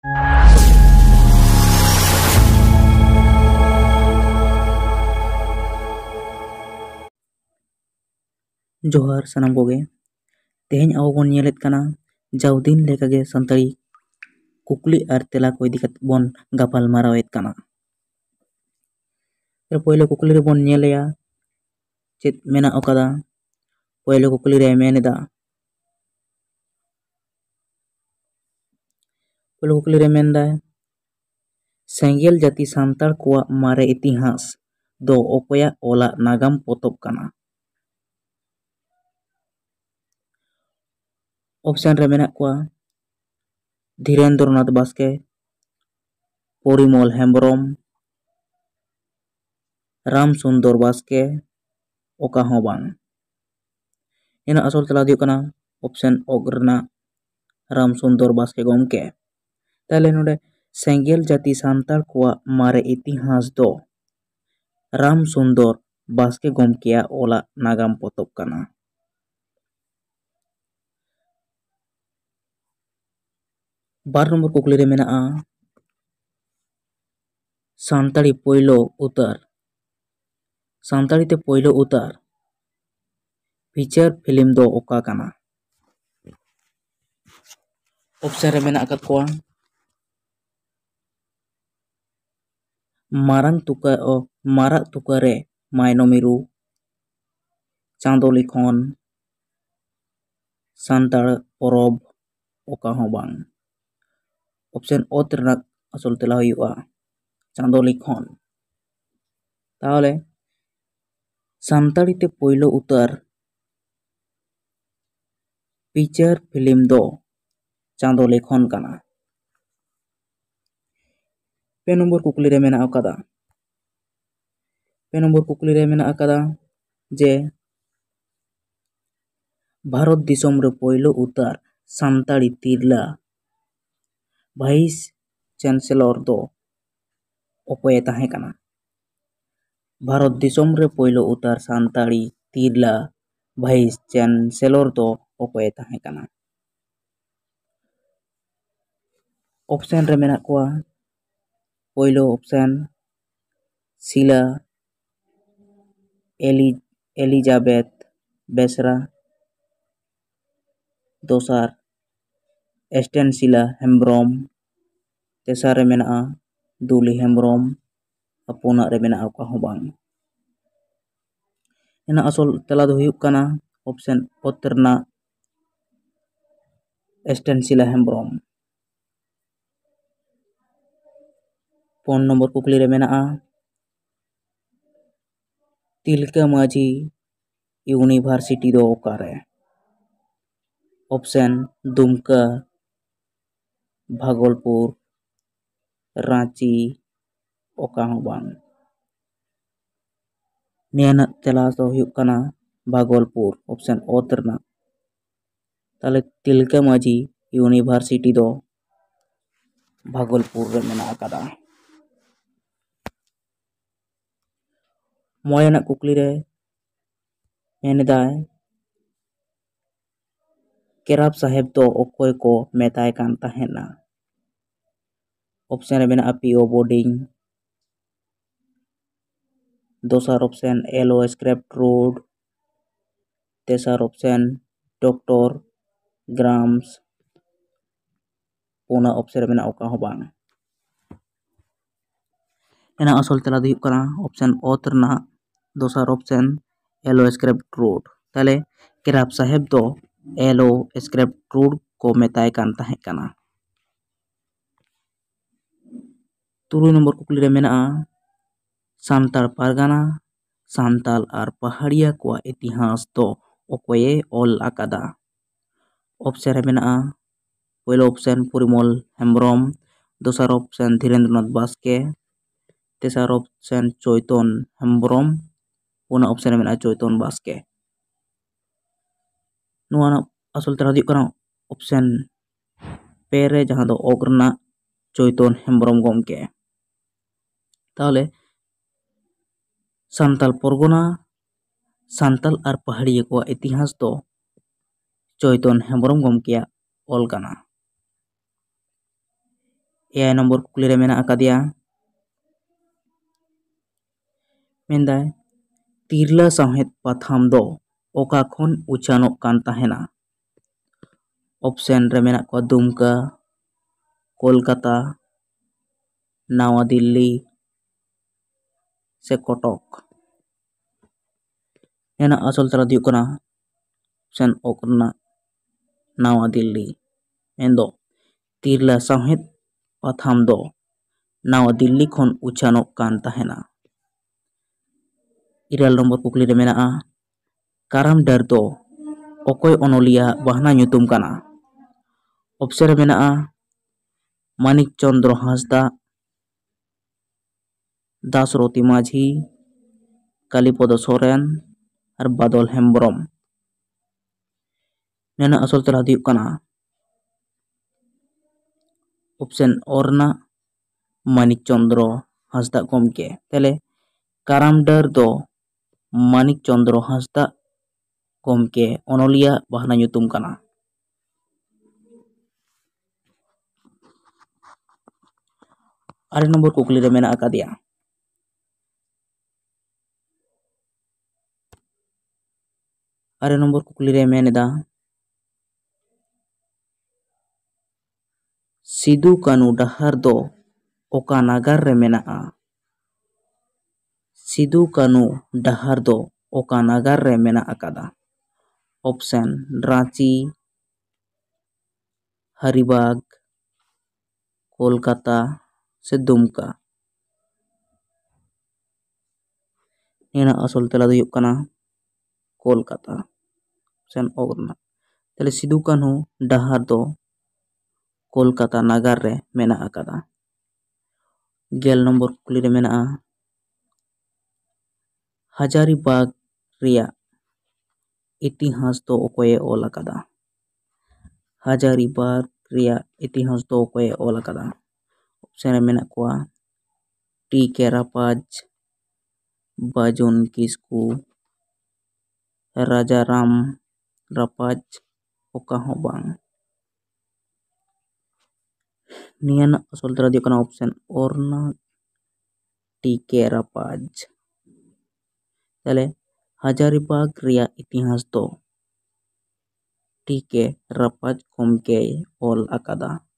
जोहार सानाम कोगे तेहेñ आबो बोन ñेलेद काना जाव दिन लेकागे सानताड़ी कुकली आर तेला को इदी काते बोन गापाल मारावेद काना। पहले कुकली रे बोन ñeleया चेद मेना ओकादा। पहले कुकली रे मेनेदा पहले कुकली रे मेनदाय सेंगेल जाति सान्ताड़ कोआ मारे इतिहास दो ओकोया ओला नागाम पोतोब काना। ऑप्शन रे मेना कोआ धीरेन्द्रनाथ बास्के, परिमल हेम्ब्रम, राम सुंदर बास्के, ओका हों बांग। इना असल तला दियो कना ऑप्शन ओगरना राम सुंदर बास्के गोमके। ताले नोडे सेंगेल जाति सान्ताड़ कोआ मारे इतिहास दो राम सुंदर बास्के गोमकेया ओला नागाम पोतोब काना। बार नंबर कुकली रे मेना सानताड़ी पोइलो उतार सानताड़ी ते पोइलो उतार फीचर फिल्म दो ओका काना। ऑप्शन रे मेना अकत कोआ माराग तुका रे मायनो मिरु, चांदो लिखोन, सानताड़ परब, ओका हों बांग। ऑप्शन ओ तेरना असल तेला हुआ चांदो लिखोन। ताहले सानताड़ी ते पोइलो उतार फीचर फिल्म दो चांदो लिखोन काना। पे नंबर कुकली रे मेना अकादा जे भारत दिसोम रे पोइलो उतार सानताड़ी तिरला वाइस चांसलर दो ओकोये ताहे काना। भारत दिसोम रे पोइलो उतार सानताड़ी तिरला वाइस चांसलर दो ओकोये ताहे काना। ऑप्शन रे मेना कोआ पोइलो ऑप्शन शिला एलिजाबेथ बेसरा, दोसार स्टेनशिला हेम्ब्रम, तेसार रे मेना दुली हेम्ब्रम, पुना रे मेना ओका हों बांग। इना असल तेला दो हुयुग काना ऑप्शन ओतरना स्टेनशिला हेम्ब्रम। फोन नंबर कुकली रे मेना तिलका माझी यूनिवर्सिटी दो ओकारे। ऑप्शन दुमका, भागलपुर, रांची, ओका हों बांग। नियाना तेला दो हुयुग काना भागलपुर ऑप्शन ओ तेरना। ताले तिलका माझी यूनिवर्सिटी दो भागलपुर रे मेना अकादा। मोयना कुकली रे मेनेदाय केराब साहेब दो ओकोय को मेताय कान ताहेना। ऑप्शन रे मेना पीओ बोर्डिंग, दोसार ऑप्शन एलो स्क्रैप्ट रोड, तेसार ऑप्शन डॉक्टर ग्राम्स, पुना ऑप्शन रे मेना ओका हों बांग। इना असल तेला दो हुयुग काना ऑप्शन ओ तेरना दोसार ऑप्शन एलो स्क्रैप्ट रोड। ताले केराब साहेब दो एलो स्क्रैप्ट रोड को मेताय कान ताहे काना। तुरुई नंबर कुकली रे मेना सानताड़ पारगाना सान्ताल आर पहाड़िया कोआ इतिहास दो ओकोये ओल आकादा। ऑप्शन रे मेना पहला option Parimal Hembrom, दोसार option Dhirendranath Baske, तेसार option चैतन हेम्ब्रम, पुना ऑप्शन रे मेना चैतन बास्के। नुआ असल तेला दियो काना ऑप्शन पे रे जहां दो ओगरना चैतन हेम्ब्रम गोमके। ताहले सान्ताल परगना सान्ताल आर पहाड़िया कोआ इतिहास दो चैतन हेम्ब्रम गोमकेया ओल काना। eyay nombor kukli re mena akadia mendai tirla sawhet patham do oka khon uchanok kan tahena. Option re mena ko Dumka, Kolkata, Nawa Delhi se Kotok. Nena asol tela do kana option ok na Nawa Delhi mendo tirla sawhet patham do Nawa Delhi khon uchanok kan tahena. Iral nombor kukli re mena karam dar do okoy onolia bahna nyutum kana. Option re mena Manik Chandra Hasda, Dasroti Majhi, Kalipodo Soren ar Badol Hembrom. Nena asol tela do kana option orna Manik Chandra Hasda gomke. Tele karam dar do Manik Chandra Hasda gomke onolia bahna nyutum kana. Are nombor kukli re mena akadia are nombor kukli re meneda Sidu Kanu dahar do oka nagar re menaa. Sidu Kanu dahar do oka nagar re mena akada. Option Ranchi, Haribag, Kolkata se Dumka. Nena asol tela do kana Kolkata option orna. Tele Sidu Kanu dahar do Kolkata nagar re mena akada. Gel nombor kukli re mena Hazaribagh reya itihas do okoye ol akada. Hazaribagh reya itihas do okoye ol akada. Option re mena kwa T.K. Rapaj, Bajon Kisku, Rajaram Rapaj oka ho bang. Nian asol tela do kana option orna T.K. Rapaj. Tale Hazaribagh reya itihas do T.K. Rapaj gomke ol akada.